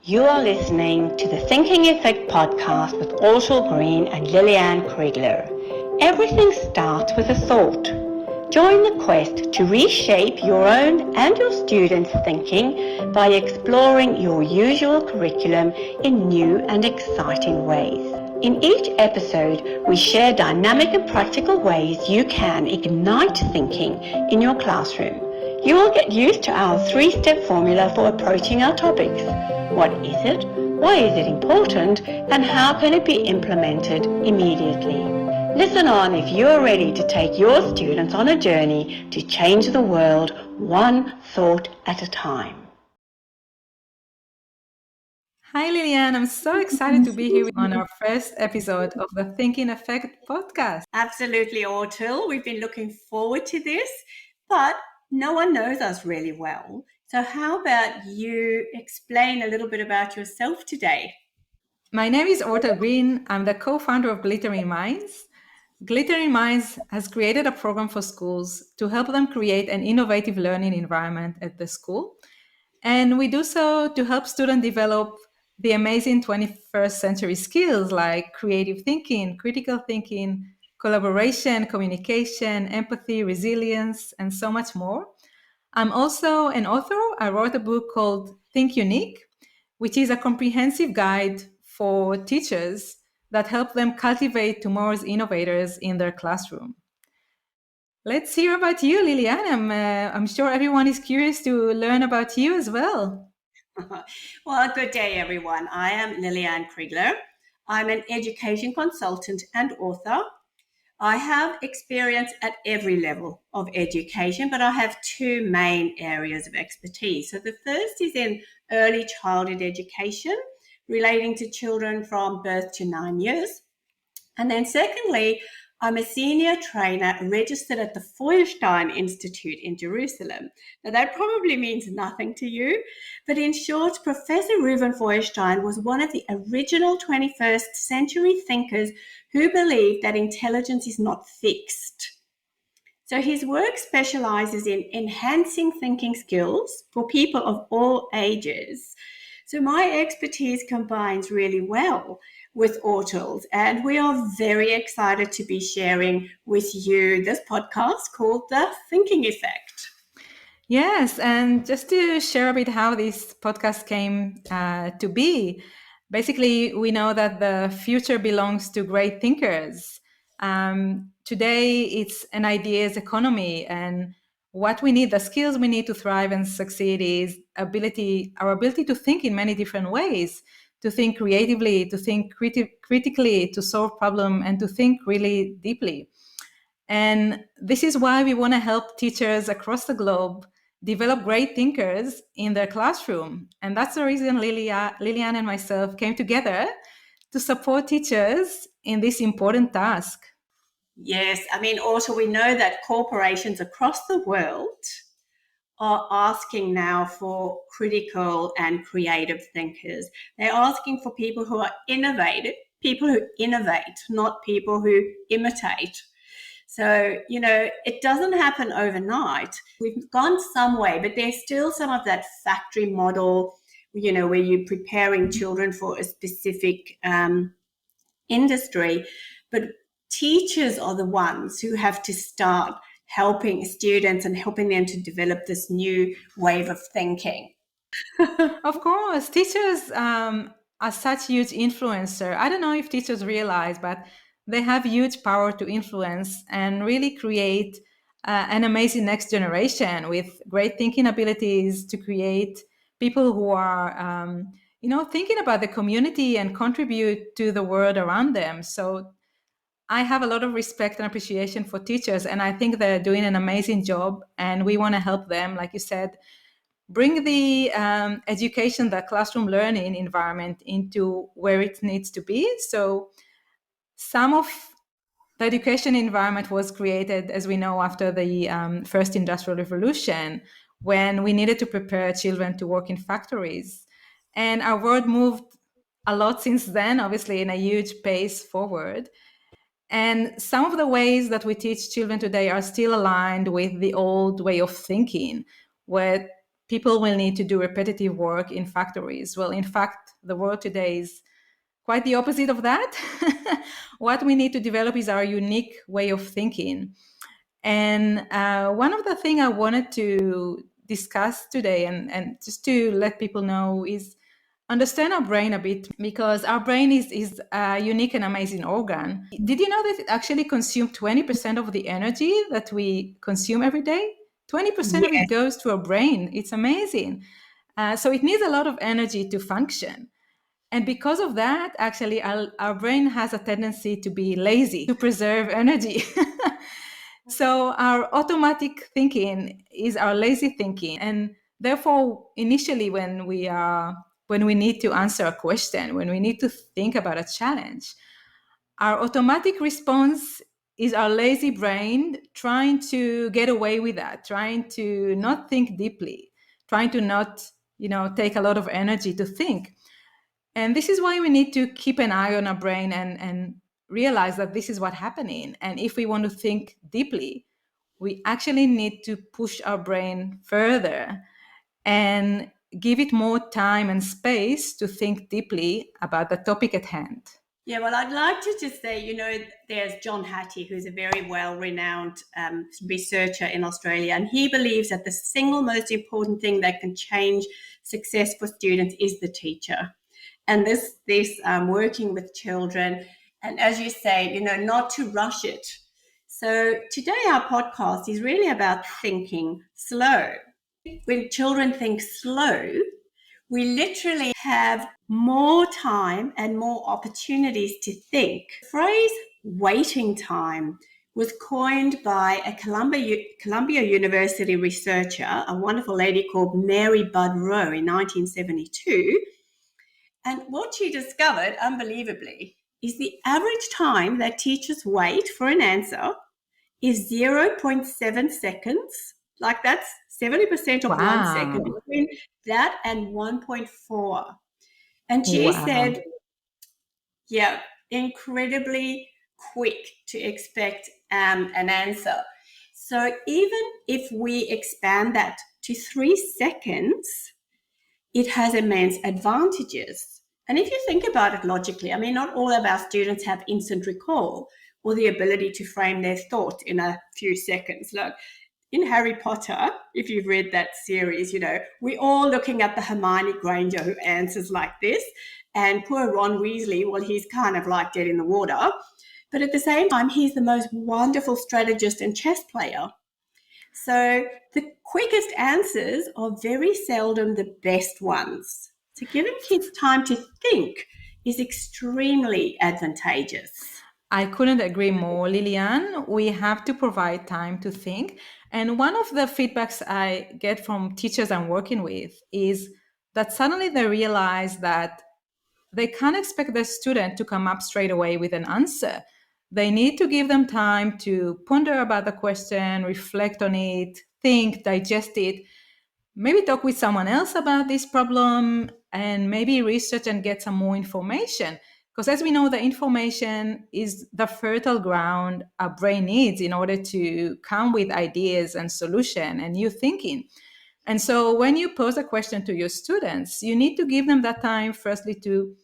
You are listening to the Thinking Effect podcast with Orta Green and Lillian Krieger. Everything starts with a thought. Join the quest to reshape your own and your students' thinking by exploring your usual curriculum in new and exciting ways. In each episode, we share dynamic and practical ways you can ignite thinking in your classroom. You will get used to our 3-step formula for approaching our topics. What is it? Why is it important? And how can it be implemented immediately? Listen on if you are ready to take your students on a journey to change the world one thought at a time. Hi, Lillian. I'm so excited to be here on our first episode of the Thinking Effect podcast. Absolutely, Orta. We've been looking forward to this, but no one knows us really well. So how about you explain a little bit about yourself today? My name is Orta Green. I'm the co-founder of Glittering Minds. Glittering Minds has created a program for schools to help them create an innovative learning environment at the school. And we do so to help students develop the amazing 21st century skills like creative thinking, critical thinking, collaboration, communication, empathy, resilience, and so much more. I'm also an author. I wrote a book called Think Unique, which is a comprehensive guide for teachers that help them cultivate tomorrow's innovators in their classroom. Let's hear about you, Lilian. I'm sure everyone is curious to learn about you as well. Well, good day, everyone. I am Lillian Krieger. I'm an education consultant and author. I have experience at every level of education, but I have two main areas of expertise. So the first is in early childhood education, relating to children from birth to 9 years. And then secondly, I'm a senior trainer registered at the Feuerstein Institute in Jerusalem. Now, that probably means nothing to you, but in short, Professor Reuven Feuerstein was one of the original 21st century thinkers who believed that intelligence is not fixed. So his work specializes in enhancing thinking skills for people of all ages. So my expertise combines really well with Ortals, and we are very excited to be sharing with you this podcast called The Thinking Effect. Yes, and just to share a bit how this podcast came to be, basically, we know that the future belongs to great thinkers. Today, it's an ideas economy, and what we need, the skills we need to thrive and succeed is our ability to think in many different ways, to think creatively, to think critically, to solve problems, and to think really deeply. And this is why we want to help teachers across the globe develop great thinkers in their classroom. And that's the reason Lillian and myself came together to support teachers in this important task. Yes, I mean, also we know that corporations across the world are asking now for critical and creative thinkers. They're asking for people who are innovative, people who innovate, not people who imitate. So, it doesn't happen overnight. We've gone some way, but there's still some of that factory model, where you're preparing children for a specific industry. But teachers are the ones who have to start helping students and helping them to develop this new wave of thinking. Of course, teachers are such huge influencer. I don't know if teachers realize, but they have huge power to influence and really create an amazing next generation with great thinking abilities to create people who are, thinking about the community and contribute to the world around them. So I have a lot of respect and appreciation for teachers, and I think they're doing an amazing job, and we want to help them, like you said, bring the education, the classroom learning environment into where it needs to be. So some of the education environment was created, as we know, after the first industrial revolution, when we needed to prepare children to work in factories. And our world moved a lot since then, obviously in a huge pace forward. And some of the ways that we teach children today are still aligned with the old way of thinking, where people will need to do repetitive work in factories. Well, in fact, the world today is quite the opposite of that. What we need to develop is our unique way of thinking. And one of the things I wanted to discuss today and just to let people know is understand our brain a bit, because our brain is a unique and amazing organ. Did you know that it actually consumes 20% of the energy that we consume every day? 20% of it Yes. goes to our brain. It's amazing. So it needs a lot of energy to function. And because of that, actually, our brain has a tendency to be lazy, to preserve energy. So our automatic thinking is our lazy thinking. And therefore, initially, when we need to answer a question, when we need to think about a challenge, our automatic response is our lazy brain trying to get away with that, trying to not think deeply, trying to not, take a lot of energy to think. And this is why we need to keep an eye on our brain and realize that this is what's happening. And if we want to think deeply, we actually need to push our brain further and give it more time and space to think deeply about the topic at hand. Yeah, well, I'd like to just say, there's John Hattie, who's a very well-renowned researcher in Australia, and he believes that the single most important thing that can change success for students is the teacher. And this working with children, and as you say, not to rush it. So today our podcast is really about thinking slow. When children think slow, we literally have more time and more opportunities to think. The phrase waiting time was coined by a Columbia University researcher, a wonderful lady called Mary Budd Rowe in 1972. And what she discovered, unbelievably, is the average time that teachers wait for an answer is 0.7 seconds. Like that's 70% of 1 second, Wow. between that and 1.4. And she Wow. said, yeah, incredibly quick to expect an answer. So even if we expand that to 3 seconds, it has immense advantages. And if you think about it logically, I mean, not all of our students have instant recall or the ability to frame their thoughts in a few seconds. Look, in Harry Potter, if you've read that series, we're all looking at the Hermione Granger who answers like this. And poor Ron Weasley, well, he's kind of like dead in the water. But at the same time, he's the most wonderful strategist and chess player. So the quickest answers are very seldom the best ones. So giving kids time to think is extremely advantageous. I couldn't agree more, Lillian. We have to provide time to think. And one of the feedbacks I get from teachers I'm working with is that suddenly they realize that they can't expect the student to come up straight away with an answer. They need to give them time to ponder about the question, reflect on it, think, digest it, maybe talk with someone else about this problem, and maybe research and get some more information. Because as we know, the information is the fertile ground our brain needs in order to come with ideas and solution and new thinking. And so when you pose a question to your students, you need to give them that time, firstly, to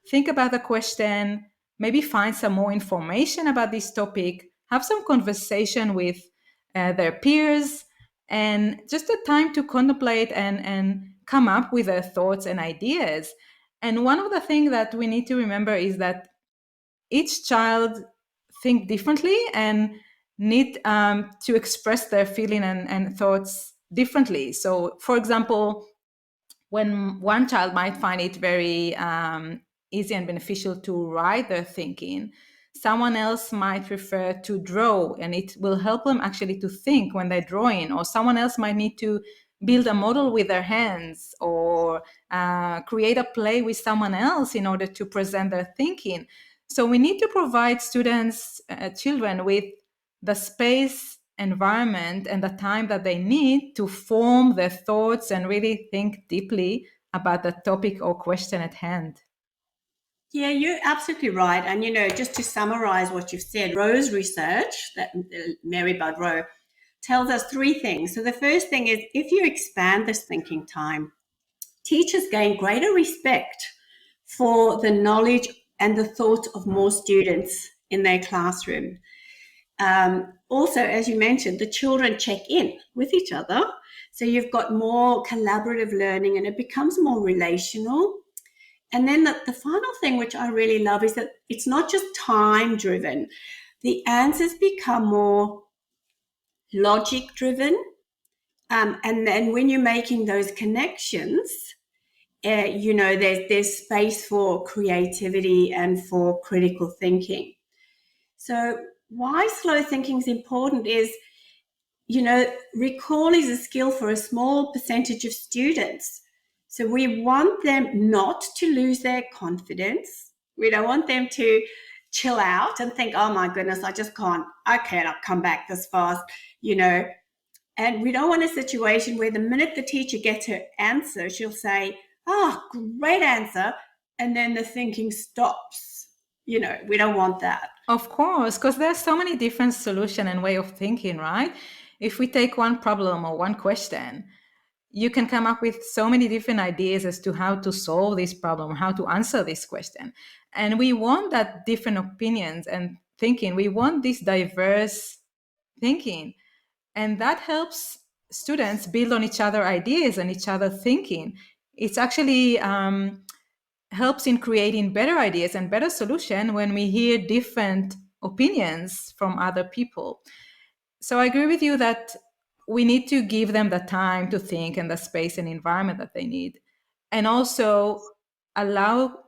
think about the question, maybe find some more information about this topic, have some conversation with their peers, and just a time to contemplate and come up with their thoughts and ideas. And one of the things that we need to remember is that each child think differently and need to express their feeling and thoughts differently. So, for example, when one child might find it very easy and beneficial to write their thinking, someone else might prefer to draw, and it will help them actually to think when they're drawing. Or someone else might need to build a model with their hands, or create a play with someone else in order to present their thinking. So we need to provide students, children, with the space, environment, and the time that they need to form their thoughts and really think deeply about the topic or question at hand. Yeah, you're absolutely right. And, just to summarize what you've said, Rowe's research, that Mary Budd Rowe, tells us three things. So the first thing is, if you expand this thinking time, teachers gain greater respect for the knowledge and the thought of more students in their classroom. Also, as you mentioned, the children check in with each other. So you've got more collaborative learning and it becomes more relational. And then the final thing, which I really love, is that it's not just time driven. The answers become more logic driven. And then when you're making those connections, there's space for creativity and for critical thinking. So why slow thinking is important is, recall is a skill for a small percentage of students. So we want them not to lose their confidence. We don't want them to chill out and think, oh my goodness, I cannot come back this fast, And we don't want a situation where the minute the teacher gets her answer, she'll say, oh, great answer. And then the thinking stops. We don't want that. Of course, because there's so many different solutions and way of thinking, right? If we take one problem or one question, you can come up with so many different ideas as to how to solve this problem, how to answer this question. And we want that different opinions and thinking. We want this diverse thinking. And that helps students build on each other ideas and each other thinking. It's actually helps in creating better ideas and better solution when we hear different opinions from other people. So I agree with you that we need to give them the time to think and the space and environment that they need, and also allow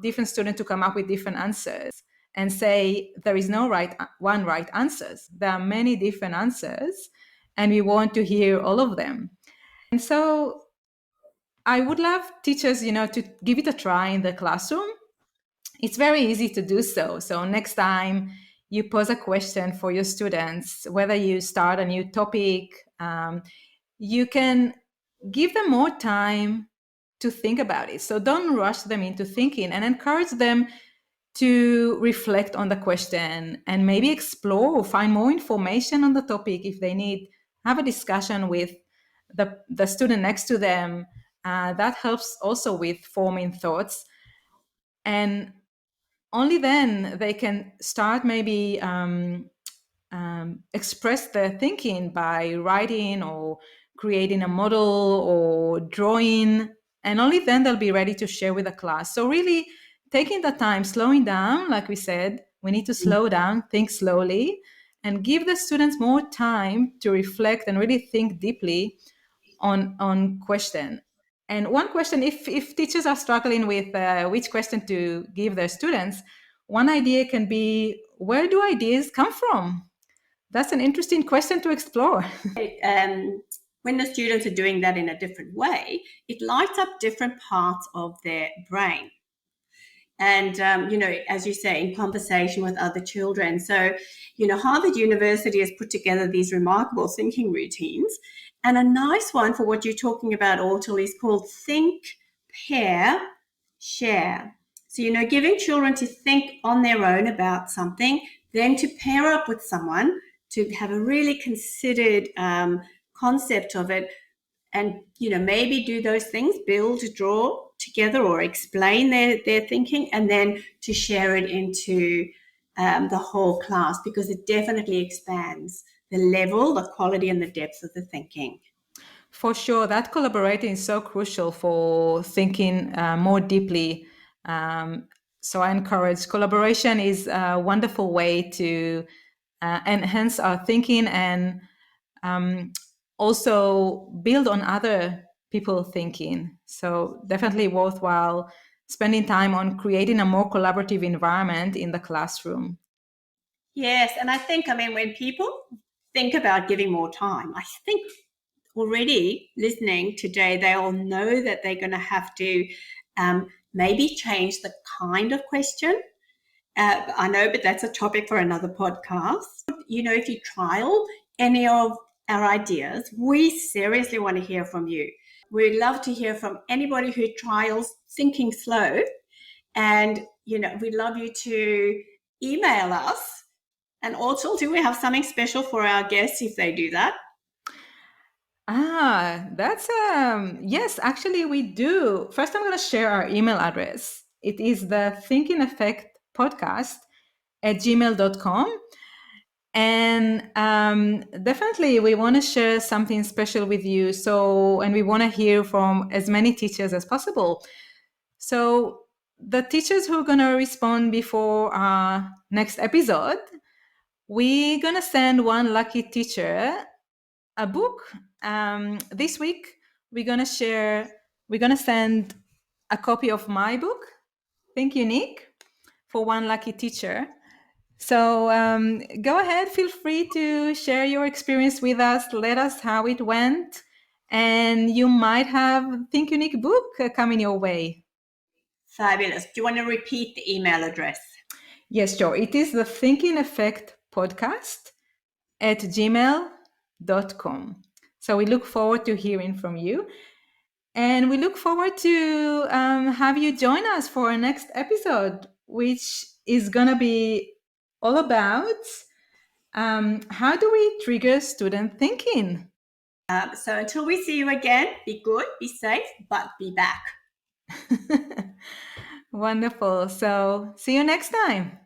different students to come up with different answers and say there is no one right answers. There are many different answers and we want to hear all of them. And so I would love teachers, to give it a try in the classroom. It's very easy to do so. So next time you pose a question for your students, whether you start a new topic, you can give them more time to think about it. So don't rush them into thinking and encourage them to reflect on the question and maybe explore or find more information on the topic if they need. Have a discussion with the student next to them. That helps also with forming thoughts. And only then they can start maybe express their thinking by writing or creating a model or drawing. And only then they'll be ready to share with the class. So really taking the time, slowing down, like we said, we need to slow down, think slowly, and give the students more time to reflect and really think deeply on question. And one question, if teachers are struggling with which question to give their students, one idea can be, where do ideas come from? That's an interesting question to explore. When the students are doing that in a different way, it lights up different parts of their brain. And, as you say, in conversation with other children. So, Harvard University has put together these remarkable thinking routines. And a nice one for what you're talking about, Orta, is called Think, Pair, Share. So, giving children to think on their own about something, then to pair up with someone to have a really considered concept of it, and maybe do those things, build, draw together or explain their thinking, and then to share it into the whole class, because it definitely expands the level, the quality and the depth of the thinking. For sure, that collaborating is so crucial for thinking more deeply. So I encourage collaboration is a wonderful way to enhance our thinking and also build on other people thinking. So definitely worthwhile spending time on creating a more collaborative environment in the classroom. Yes, and I think, when people think about giving more time, I think already listening today, they all know that they're going to have to maybe change the kind of question. I know, but that's a topic for another podcast. If you trial any of our ideas, we seriously want to hear from you. We'd love to hear from anybody who trials thinking slow. And, we'd love you to email us. And also, do we have something special for our guests if they do that? That's yes, actually we do. First I'm going to share our email address. It is the Thinking Effect podcast at gmail.com. And definitely we want to share something special with you. So, and we want to hear from as many teachers as possible. So the teachers who are going to respond before our next episode, we're going to send one lucky teacher a book. This week, we're going to send a copy of my book, Think Unique, for one lucky teacher. So go ahead, feel free to share your experience with us. Let us how it went. And you might have Think Unique book coming your way. Fabulous. Do you want to repeat the email address? Yes, sure. It is the Thinking Effect podcast at gmail.com. So we look forward to hearing from you. And we look forward to have you join us for our next episode, which is going to be all about how do we trigger student thinking? So until we see you again, be good, be safe, but be back. Wonderful. So see you next time.